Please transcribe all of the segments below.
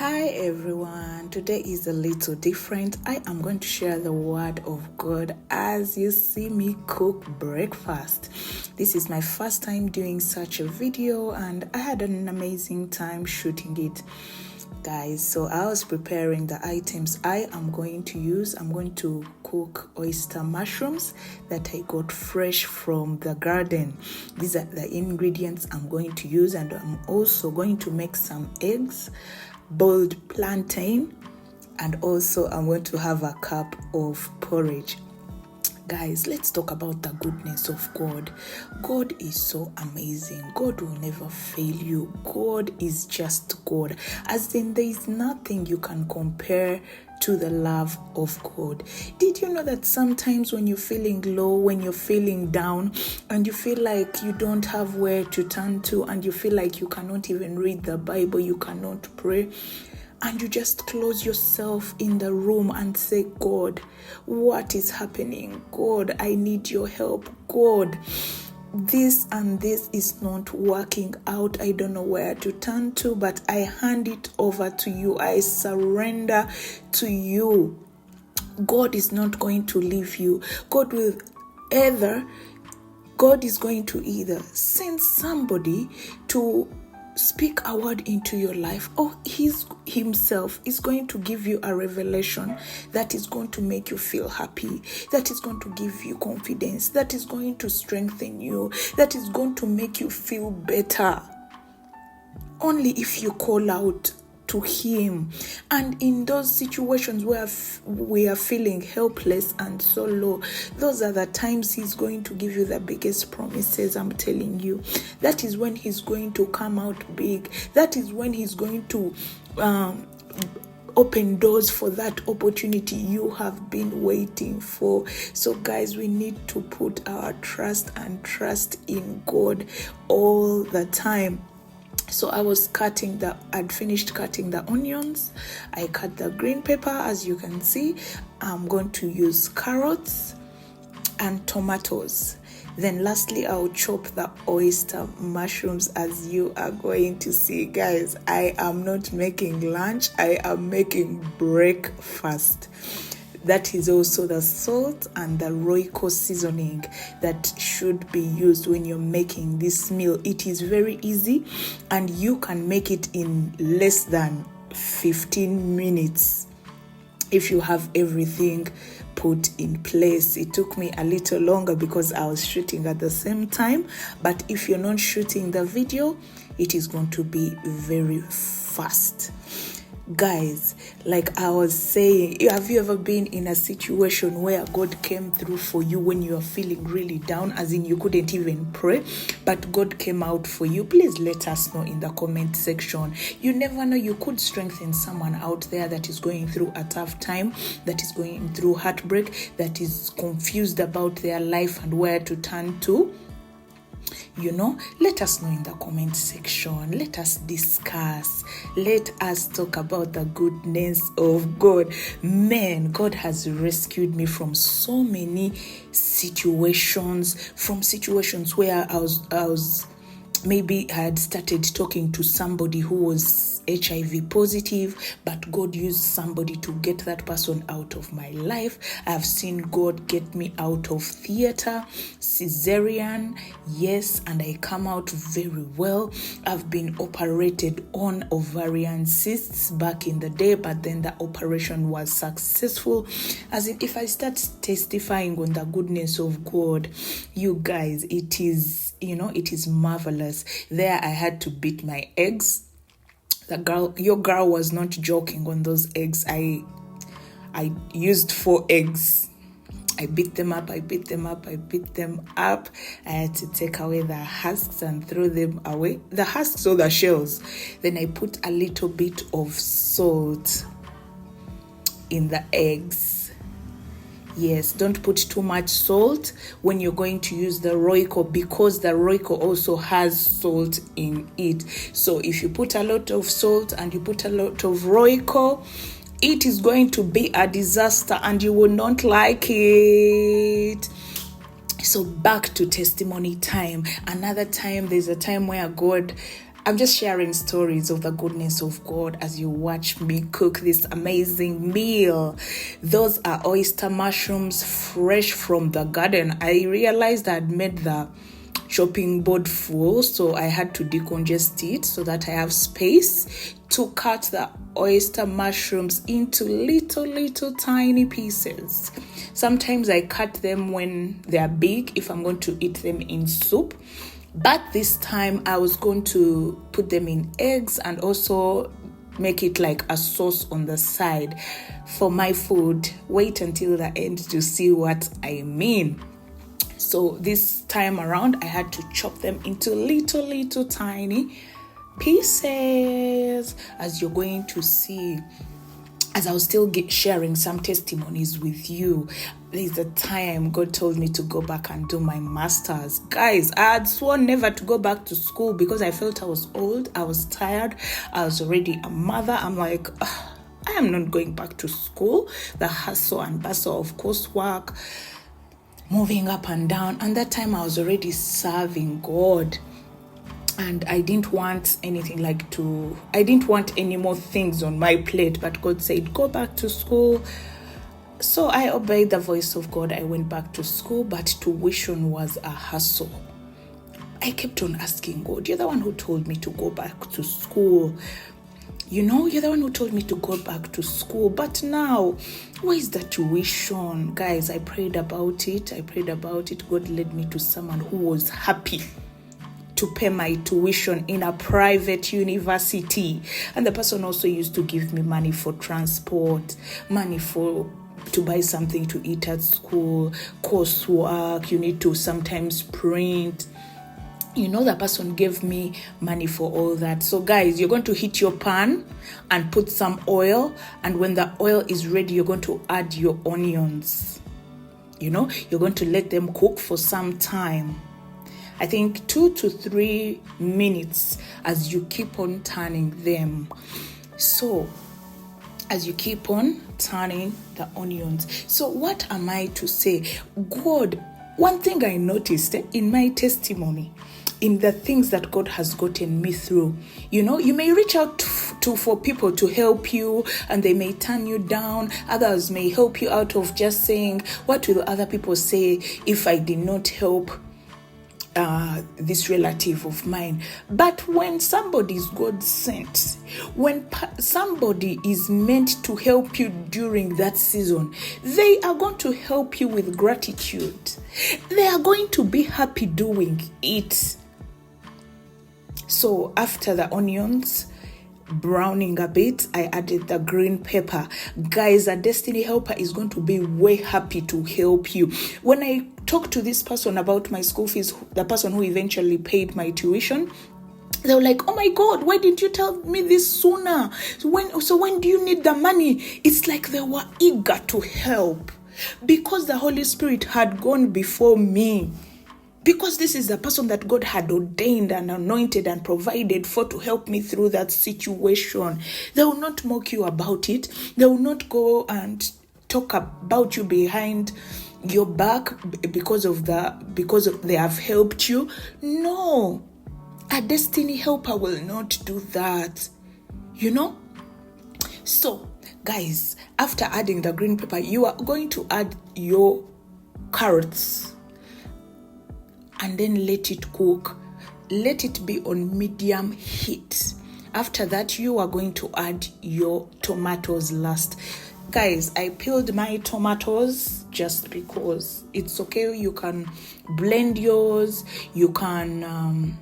Hi everyone, today is a little different. I am going to share the word of God as you see me cook breakfast. This is my first time doing such a video and I had an amazing time shooting it, guys. So I was preparing the items I am going to use. I'm going to cook oyster mushrooms that I got fresh from the garden. These are the ingredients I'm going to use, and I'm also going to make some eggs, boiled plantain, and also I'm going to have a cup of porridge. Guys, let's talk about the goodness of God. God is so amazing. God will never fail you. God is just God. As in, there is nothing you can compare to the love of God. Did you know that sometimes when you're feeling low, when you're feeling down, and you feel like you don't have where to turn to, and you feel like you cannot even read the Bible, you cannot pray, and you just close yourself in the room and say, God, what is happening? God, I need your help. God, this and this is not working out. I don't know where to turn to, but I hand it over to you. I surrender to you. God is not going to leave you. God is going to either send somebody to speak a word into your life, or himself is going to give you a revelation that is going to make you feel happy, that is going to give you confidence, that is going to strengthen you, that is going to make you feel better. Only if you call out to him. And in those situations where we are feeling helpless and so low, those are the times he's going to give you the biggest promises. I'm telling you, that is when he's going to come out big. That is when he's going to open doors for that opportunity you have been waiting for. So guys, we need to put our trust in God all the time. So I'd finished cutting the onions. I cut the green pepper, as you can see. I'm going to use carrots and tomatoes. Then lastly, I'll chop the oyster mushrooms, as you are going to see. Guys, I am not making lunch. I am making breakfast. That is also the salt and the Royco seasoning that should be used when you're making this meal. It is very easy and you can make it in less than 15 minutes if you have everything put in place. It took me a little longer because I was shooting at the same time, but if you're not shooting the video, it is going to be very fast. Guys, like I was saying, have you ever been in a situation where God came through for you when you are feeling really down, as in you couldn't even pray, but God came out for you? Please let us know in the comment section. You never know, you could strengthen someone out there that is going through a tough time, that is going through heartbreak, that is confused about their life and where to turn to. Let us know in the comment section. Let us discuss. Let us talk about the goodness of God. Man, God has rescued me from so many situations, where I was maybe I had started talking to somebody who was HIV positive, but God used somebody to get that person out of my life. I have seen God get me out of theater, cesarean, yes, and I come out very well. I've been operated on ovarian cysts back in the day, but then the operation was successful. As in, if I start testifying on the goodness of God, you guys, it is marvelous. There I had to beat my eggs. Your girl was not joking on those eggs. I used 4 eggs. I beat them up. I had to take away the husks and throw them away. The husks or the shells. Then I put a little bit of salt in the eggs. Yes, don't put too much salt when you're going to use the Royco, because the Royco also has salt in it. So if you put a lot of salt and you put a lot of Royco, it is going to be a disaster and you will not like it. So back to testimony time. Another time, there's a time where God I'm just sharing stories of the goodness of God as you watch me cook this amazing meal. Those are oyster mushrooms fresh from the garden. I realized I'd made the chopping board full, so I had to decongest it so that I have space to cut the oyster mushrooms into little tiny pieces. Sometimes I cut them when they are big if I'm going to eat them in soup. But this time I was going to put them in eggs and also make it like a sauce on the side for my food. Wait until the end to see what I mean. So this time around, I had to chop them into little tiny pieces, as you're going to see. As I was still sharing some testimonies with you, there's a time God told me to go back and do my master's. Guys, I had sworn never to go back to school because I felt I was old, I was tired, I was already a mother. I'm like, I am not going back to school. The hustle and bustle of coursework, moving up and down. And that time I was already serving God. And I didn't want anything I didn't want any more things on my plate. But God said, go back to school. So I obeyed the voice of God. I went back to school, but tuition was a hassle. I kept on asking God, you're the one who told me to go back to school. You're the one who told me to go back to school. But now, where is the tuition? Guys, I prayed about it. God led me to someone who was happy to pay my tuition in a private university. And the person also used to give me money for transport, money to buy something to eat at school, coursework, you need to sometimes print. The person gave me money for all that. So guys, you're going to heat your pan and put some oil. And when the oil is ready, you're going to add your onions. You're going to let them cook for some time. I think 2 to 3 minutes as you keep on turning them. So as you keep on turning the onions. So what am I to say? God, one thing I noticed in my testimony, in the things that God has gotten me through, you may reach out for people to help you and they may turn you down. Others may help you out of just saying, what will other people say if I did not help this relative of mine? But when somebody is God sent, when somebody is meant to help you during that season, they are going to help you with gratitude. They are going to be happy doing it. So after the onions browning a bit, I added the green pepper. Guys, a destiny helper is going to be way happy to help you. When I talked to this person about my school fees, the person who eventually paid my tuition, they were like, oh my God, why didn't you tell me this sooner? So when do you need the money? It's like they were eager to help because the Holy Spirit had gone before me. Because this is the person that God had ordained and anointed and provided for to help me through that situation. They will not mock you about it. They will not go and talk about you behind your back because they have helped you. No, a destiny helper will not do that. So, guys, after adding the green pepper, you are going to add your carrots. And then let it cook. Let it be on medium heat. After that, you are going to add your tomatoes last. Guys, I peeled my tomatoes just because it's okay. You can blend yours. You can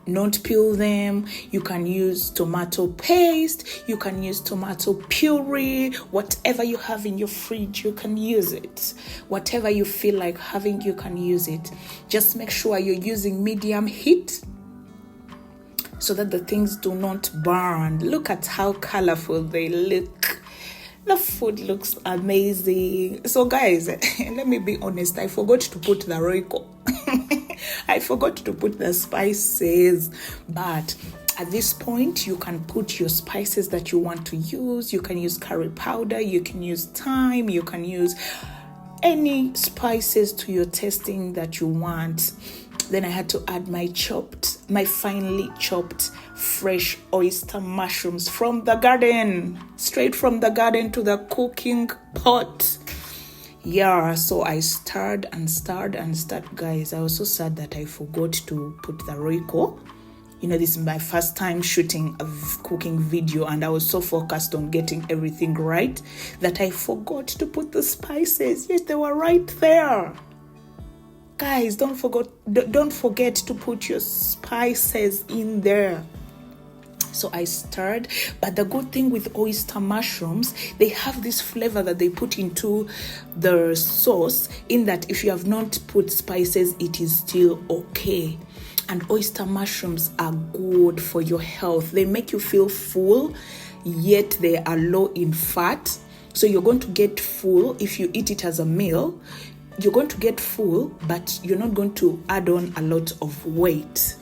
not peel them. You can use tomato paste. You can use tomato puree. Whatever you have in your fridge, you can use it. Whatever you feel like having, you can use it. Just make sure you're using medium heat so that the things do not burn. Look at how colorful they look. The food looks amazing. So guys, let me be honest. I forgot to put the Royco. I forgot to put the spices. But at this point, you can put your spices that you want to use. You can use curry powder. You can use thyme. You can use any spices to your tasting that you want. Then I had to add my finely chopped fresh oyster mushrooms from the garden, straight from the garden to the cooking pot. Yeah, so I stirred and stirred and stirred. Guys, I was so sad that I forgot to put the Royco. This is my first time shooting a cooking video, and I was so focused on getting everything right that I forgot to put the spices. Yes, they were right there. Guys, don't forget to put your spices in there. So I stirred, but the good thing with oyster mushrooms, they have this flavor that they put into the sauce, in that if you have not put spices, it is still okay. And oyster mushrooms are good for your health. They make you feel full, yet they are low in fat. So you're going to get full if you eat it as a meal. You're going to get full, but you're not going to add on a lot of weight.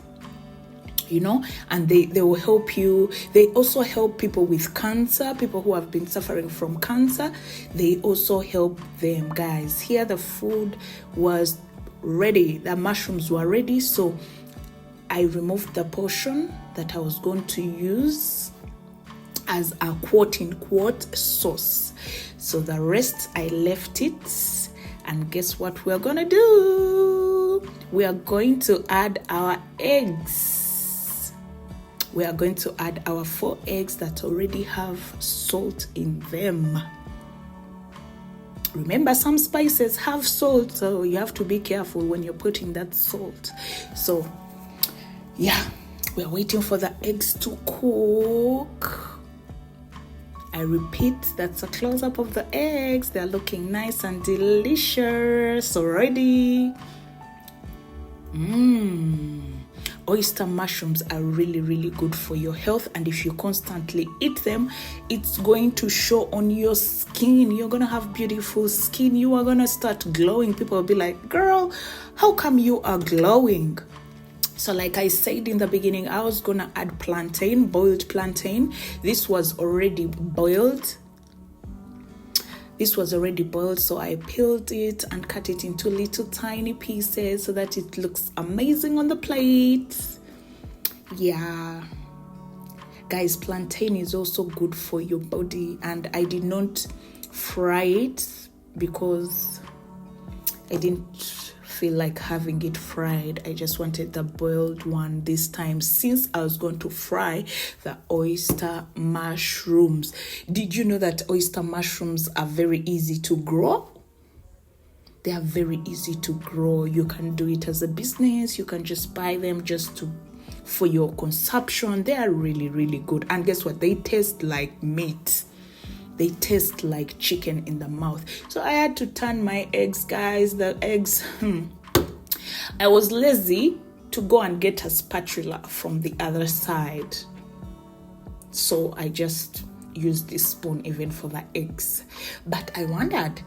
And they will help you. They also help people with cancer, people who have been suffering from cancer. They also help them, guys. Here the food was ready. The mushrooms were ready. So I removed the portion that I was going to use as a quote-unquote sauce. So the rest, I left it. And guess what we're going to do? We are going to add our eggs. We are going to add our 4 eggs that already have salt in them. Remember, some spices have salt, so you have to be careful when you're putting that salt. So, yeah, we're waiting for the eggs to cook. I repeat, that's a close-up of the eggs. They're looking nice and delicious already. Oyster mushrooms are really, really good for your health. And if you constantly eat them, it's going to show on your skin. You're going to have beautiful skin. You are going to start glowing. People will be like, girl, how come you are glowing? So like I said in the beginning, I was going to add plantain, boiled plantain. This was already boiled. So I peeled it and cut it into little tiny pieces so that it looks amazing on the plate. Yeah. Guys, plantain is also good for your body, and I did not fry it because I didn't feel like having it fried. I just wanted the boiled one this time, since I was going to fry the oyster mushrooms. Did you know that oyster mushrooms are very easy to grow? They are very easy to grow. You can do it as a business. You can just buy them for your consumption. They are really, really good. And guess what? They taste like meat. They taste like chicken in the mouth. So I had to turn my eggs, guys. The eggs, I was lazy to go and get a spatula from the other side. So I just used this spoon even for the eggs. But I wondered,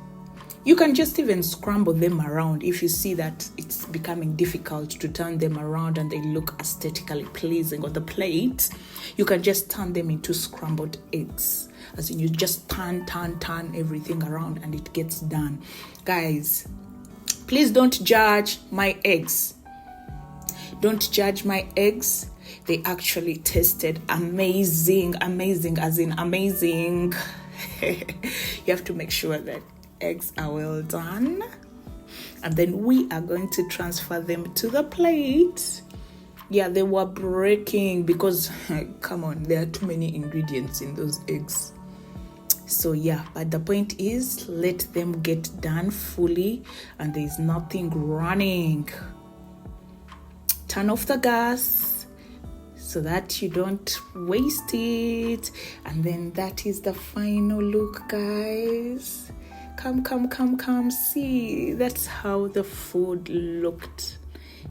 you can just even scramble them around. If you see that it's becoming difficult to turn them around and they look aesthetically pleasing on the plate, you can just turn them into scrambled eggs. As in, you just turn everything around and it gets done. Guys, please don't judge my eggs. Don't judge my eggs. They actually tasted amazing, as in amazing. You have to make sure that eggs are well done. And then we are going to transfer them to the plate. Yeah, they were breaking because, come on, there are too many ingredients in those eggs. So yeah, but the point is, let them get done fully and there is nothing running. Turn off the gas so that you don't waste it. And then that is the final look, guys. Come, see. That's how the food looked.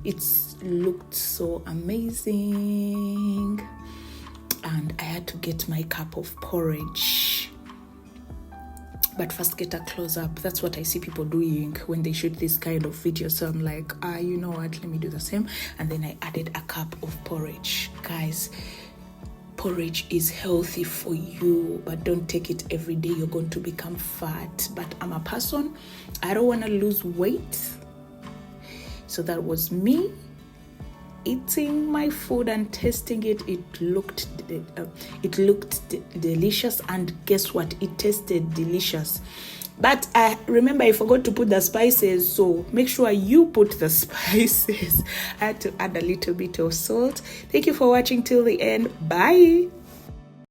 It looked so amazing. And I had to get my cup of porridge. But first, get a close-up. That's what I see people doing when they shoot this kind of video. So I'm like, you know what? Let me do the same. And then I added a cup of porridge. Guys, porridge is healthy for you, but don't take it every day. You're going to become fat. But I'm a person, I don't want to lose weight. So that was me. eating my food and tasting it, it looked delicious, and guess what? It tasted delicious. But I remember I forgot to put the spices, so make sure you put the spices. I had to add a little bit of salt. Thank you for watching till the end. Bye.